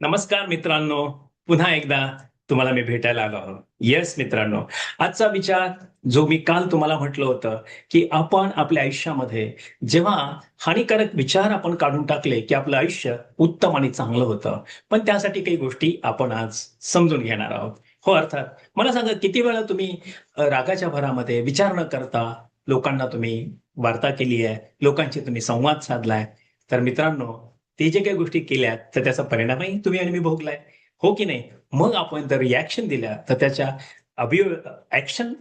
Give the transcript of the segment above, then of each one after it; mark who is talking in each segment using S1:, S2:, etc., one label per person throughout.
S1: नमस्कार मित्रांनो, पुन्हा एकदा तुम्हाला मी भेटायला आलो आहोत. येस मित्रांनो, आजचा विचार जो मी काल तुम्हाला म्हटलं होतं, की आपण आपल्या आयुष्यामध्ये जेव्हा हानिकारक विचार आपण काढून टाकले, की आपलं आयुष्य उत्तम आणि चांगलं होतं. पण त्यासाठी काही गोष्टी आपण आज समजून घेणार आहोत. हो, अर्थात. मला सांगा किती वेळा तुम्ही रागाच्या भरामध्ये विचार न करता लोकांना तुम्ही वार्ता केली आहे, लोकांशी तुम्ही संवाद साधलाय. तर मित्रांनो, ते जे काही गोष्टी केल्यात, तर त्याचा परिणामही तुम्ही आणि मी भोगलाय. हो की नाही? मग आपण जर रिएक्शन दिल्या, तर त्याच्या अभिव action,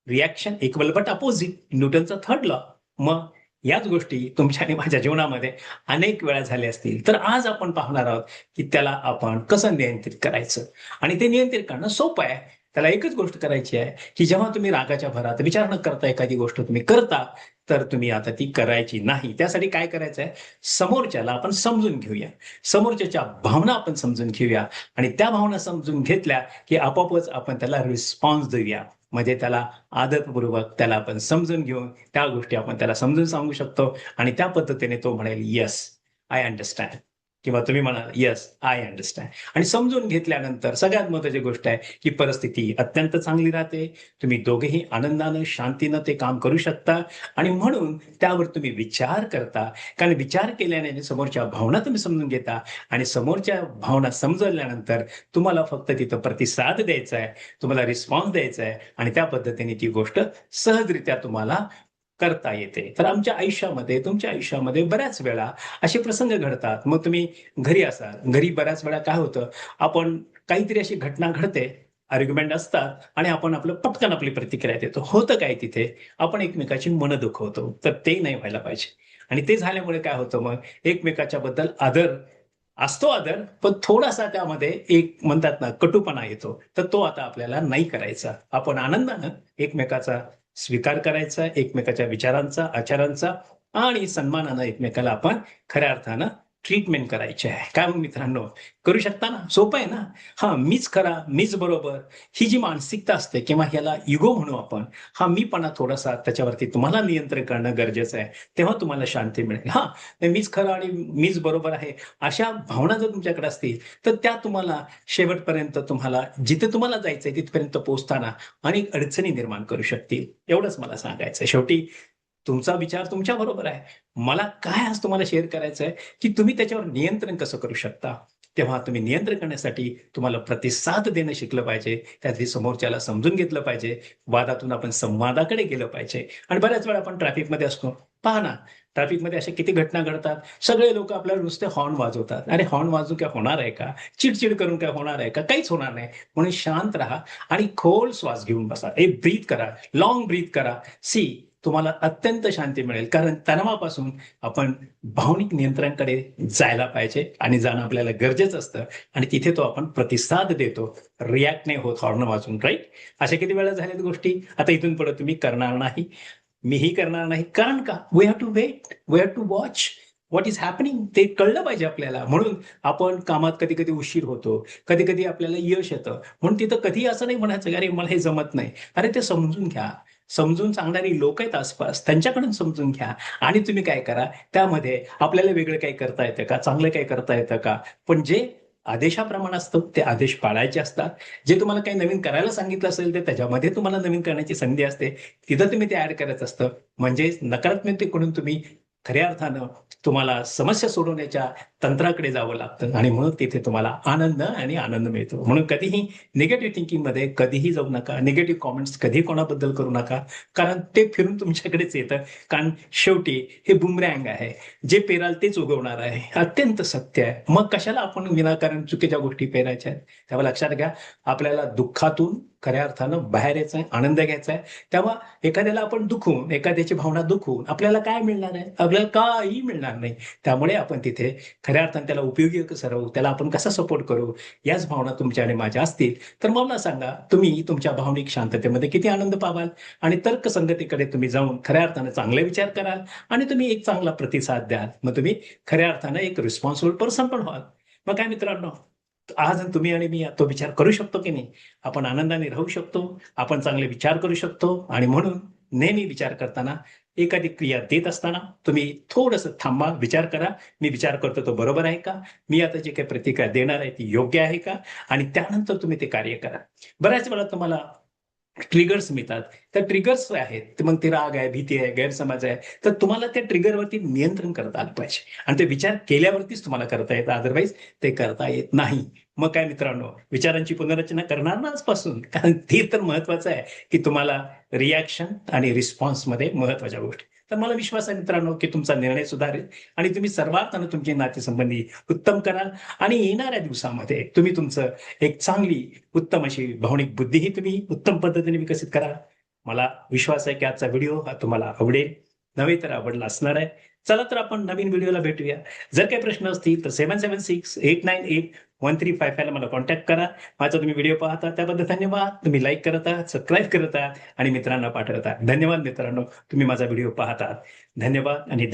S1: reaction equal but opposite न्यूटनचा थर्ड लॉ. मग याच गोष्टी तुमच्या आणि माझ्या जीवनामध्ये अनेक वेळा झाल्या असतील. तर आज आपण पाहणार आहोत, की त्याला आपण कसं नियंत्रित करायचं आणि ते नियंत्रित करणं सोपं आहे. त्याला एकच गोष्ट करायची आहे, की जेव्हा तुम्ही रागाच्या भरात विचार न करता एखादी गोष्ट तुम्ही करता, तर तुम्ही आता ती करायची नाही. त्यासाठी काय करायचं आहे, समोरच्याला आपण समजून घेऊया. समोरच्याच्या भावना आपण समजून घेऊया आणि त्या भावना समजून घेतल्या, की आपोआपच आपण त्याला रिस्पॉन्स देऊया. म्हणजे त्याला आदरपूर्वक त्याला आपण समजून घेऊन त्या गोष्टी आपण त्याला समजून सांगू शकतो आणि त्या पद्धतीने तो म्हणेल, "येस, आय अंडरस्टँड." किंवा तुम्ही म्हणाल, "येस, आय अंडरस्टँड." आणि समजून घेतल्यानंतर सगळ्यात महत्त्वाची गोष्ट आहे, की परिस्थिती अत्यंत चांगली राहते. तुम्ही दोघेही आनंदानं, शांतीनं ते काम करू शकता आणि म्हणून त्यावर तुम्ही विचार करता. कारण विचार केल्याने समोरच्या भावना तुम्ही समजून घेता आणि समोरच्या भावना समजल्यानंतर तुम्हाला फक्त तिथं प्रतिसाद द्यायचा आहे, तुम्हाला रिस्पॉन्स द्यायचा आहे आणि त्या पद्धतीने ती गोष्ट सहजरित्या तुम्हाला करता येते. तर आमच्या आयुष्यामध्ये, तुमच्या आयुष्यामध्ये बऱ्याच वेळा असे प्रसंग घडतात. मग तुम्ही घरी असाल, घरी बऱ्याच वेळा काय होतं, आपण काहीतरी अशी घटना घडते, आर्ग्युमेंट असतात आणि आपण आपलं पटकन आपली प्रतिक्रिया देतो. होतं काय तिथे, आपण एकमेकाची मनं दुखवतो. तर ते नाही व्हायला पाहिजे आणि ते झाल्यामुळे काय होतं मग एकमेकाच्या बद्दल असतो आदर, पण थोडासा त्यामध्ये एक म्हणतात ना, कटुपणा येतो. तर तो आता आपल्याला नाही करायचा. आपण आनंदानं एकमेकाचा स्वीकार करायचा, एकमेकाच्या विचारांचा, आचारांचा आणि सन्मानानं एकमेकाला आपण खऱ्या अर्थानं ट्रीटमेंट करायची आहे. काय मग मित्रांनो, करू शकता ना? सोपं आहे ना? हां, मीच खरा, मीच बरोबर, ही जी मानसिकता असते किंवा ह्याला इगो म्हणू आपण, हा मीपणा थोडासा त्याच्यावरती तुम्हाला नियंत्रण करणं गरजेचं आहे. तेव्हा तुम्हाला शांती मिळेल. हां, मीच खरं आणि मीच बरोबर आहे, अशा भावना जर तुमच्याकडे असतील, तर त्या तुम्हाला शेवटपर्यंत तुम्हाला जिथे तुम्हाला जायचंय तिथपर्यंत पोहोचताना अनेक अडचणी निर्माण करू शकतील. एवढंच मला सांगायचंय. शेवटी तुमचा विचार तुमच्या बरोबर आहे. मला काय आज तुम्हाला शेअर करायचं आहे, की तुम्ही त्याच्यावर नियंत्रण कसं करू शकता? तेव्हा तुम्ही नियंत्रण करण्यासाठी तुम्हाला प्रतिसाद देणं शिकलं पाहिजे. त्यातही समोरच्याला समजून घेतलं पाहिजे. वादातून आपण संवादाकडे गेलं पाहिजे आणि बऱ्याच वेळा आपण ट्रॅफिकमध्ये असतो. पहा ना, ट्रॅफिकमध्ये अशा किती घटना घडतात. सगळे लोकं आपल्याला नुसते हॉर्न वाजवतात. अरे हॉर्न वाजवून काय होणार आहे का? चिड करून काय होणार आहे का? काहीच होणार नाही. म्हणून शांत राहा आणि खोल श्वास घेऊन बसा. एक ब्रीथ करा, लाँग ब्रीथ करा. सी तुम्हाला अत्यंत शांती मिळेल. कारण तणावापासून आपण भावनिक नियंत्रणाकडे जायला पाहिजे आणि जाणं आपल्याला गरजेचं असतं आणि तिथे तो आपण प्रतिसाद देतो. रिएक्ट नाही होत हॉर्न वाजवून, राइट? अशा किती वेळा झाल्यात गोष्टी. आता इथून पुढे तुम्ही करणार नाही. मीही करणार नाही. कारण का? We have to wait. We have to watch what is happening. ते कळलं पाहिजे आपल्याला. म्हणून आपण कामात कधी-कधी उशीर होतो. कधी-कधी आपल्याला यश येतं. म्हणून तिथं कधीही असं नाही म्हणायचं, की "अरे, मला हे जमत नाही." अरे, ते समजून घ्या. समजून सांगणारी लोकं आहेत आसपास, त्यांच्याकडून समजून घ्या आणि तुम्ही काय करा, त्यामध्ये आपल्याला वेगळं काही करता येतं का? चांगलं काही करता येतं का? पण जे आदेशाप्रमाणे असतं, ते आदेश पाळायचे असतात. जे तुम्हाला काही नवीन करायला सांगितलं असेल, तर त्याच्यामध्ये तुम्हाला नवीन करण्याची संधी असते. तिथं तुम्ही ते ॲड करायचं असतं. म्हणजेच नकारात्मकतेकडून तुम्ही खऱ्या अर्थानं तुम्हाला समस्या सोडवण्याच्या तंत्राकडे जावं लागतं आणि मग तिथे तुम्हाला आनंद मिळतो. म्हणून कधीही निगेटिव्ह थिंकिंगमध्ये कधीही जाऊ नका. निगेटिव्ह कमेंट्स कधी कोणाबद्दल करू नका. कारण ते फिरून तुमच्याकडेच येतं. कारण शेवटी हे बुमरँग आहे. जे पेराल तेच उगवणार आहे. अत्यंत सत्य आहे. मग कशाला आपण विनाकारण चुकीच्या गोष्टी पेरायच्या आहेत? तेव्हा लक्षात घ्या, आपल्याला दुःखातून खऱ्या अर्थानं बाहेर यायचं आहे, आनंद घ्यायचा आहे. तेव्हा एखाद्याला आपण दुखवून, एखाद्याची भावना दुखवून आपल्याला काय मिळणार आहे? आपल्याला काही मिळणार नाही. त्यामुळे आपण तिथे खऱ्या अर्थाने त्याला उपयोगी कसं राहू, त्याला आपण कसा सपोर्ट करू, याच भावना तुमच्या आणि माझ्या असतील, तर मला सांगा, तुम्ही तुमच्या भावनिक शांततेमध्ये किती आनंद पावाल आणि तर्कसंगतीकडे तुम्ही जाऊन खऱ्या अर्थाने चांगले विचार कराल आणि तुम्ही एक चांगला प्रतिसाद द्याल. मग तुम्ही खऱ्या अर्थाने एक रिस्पॉन्सिबल पर्सन पण व्हाल. मग काय मित्रांनो, आज तुम्ही आणि मी तो विचार करू शकतो की नाही? आपण आनंदाने राहू शकतो, आपण चांगले विचार करू शकतो आणि म्हणून नेहमी विचार करताना एखादी क्रिया देत असताना तुम्ही थोडंसं थांबा, विचार करा. मी विचार करतो तो बरोबर आहे का? मी आता जे काही प्रतिक्रिया देणार आहे ती योग्य आहे का? आणि त्यानंतर तुम्ही ते कार्य करा. बऱ्याच वेळा तुम्हाला ट्रिगर्स मिळतात. त्या ट्रिगर्स आहेत, तर मग ते राग आहे, भीती आहे, गैरसमज आहे, तर तुम्हाला त्या ट्रिगरवरती नियंत्रण करता आलं पाहिजे आणि ते विचार केल्यावरतीच तुम्हाला करता येतं, अदरवाईज ते करता येत नाही. मग काय मित्रांनो, विचारांची पुनर्रचना करणार ना आजपासून, कारण ते तर महत्वाचं आहे, की तुम्हाला रिएक्शन आणि रिस्पॉन्समध्ये महत्वाच्या गोष्टी. तर मला विश्वास आहे मित्रांनो, की तुमचा निर्णय सुधारेल आणि तुम्ही सर्वात तुमचे नातेसंबंधी उत्तम कराल आणि येणाऱ्या दिवसामध्ये तुम्ही तुमचं एक चांगली उत्तम अशी भावनिक बुद्धीही तुम्ही उत्तम पद्धतीने विकसित करा. मला विश्वास आहे की आजचा व्हिडिओ हा तुम्हाला आवडेल. नव्हे तर आवडला असणार आहे. चला तर आपण नवीन व्हिडिओला भेटूया. जर काही प्रश्न असतील तर 7768981355 ला मला कॉन्टॅक्ट करा. माझा तुम्ही व्हिडिओ पाहता त्याबद्दल धन्यवाद. तुम्ही लाईक करत आहात, सबस्क्राईब करत आहात आणि मित्रांना पाठवत आहात. धन्यवाद मित्रांनो, तुम्ही माझा व्हिडिओ पाहत आहात. धन्यवाद आणि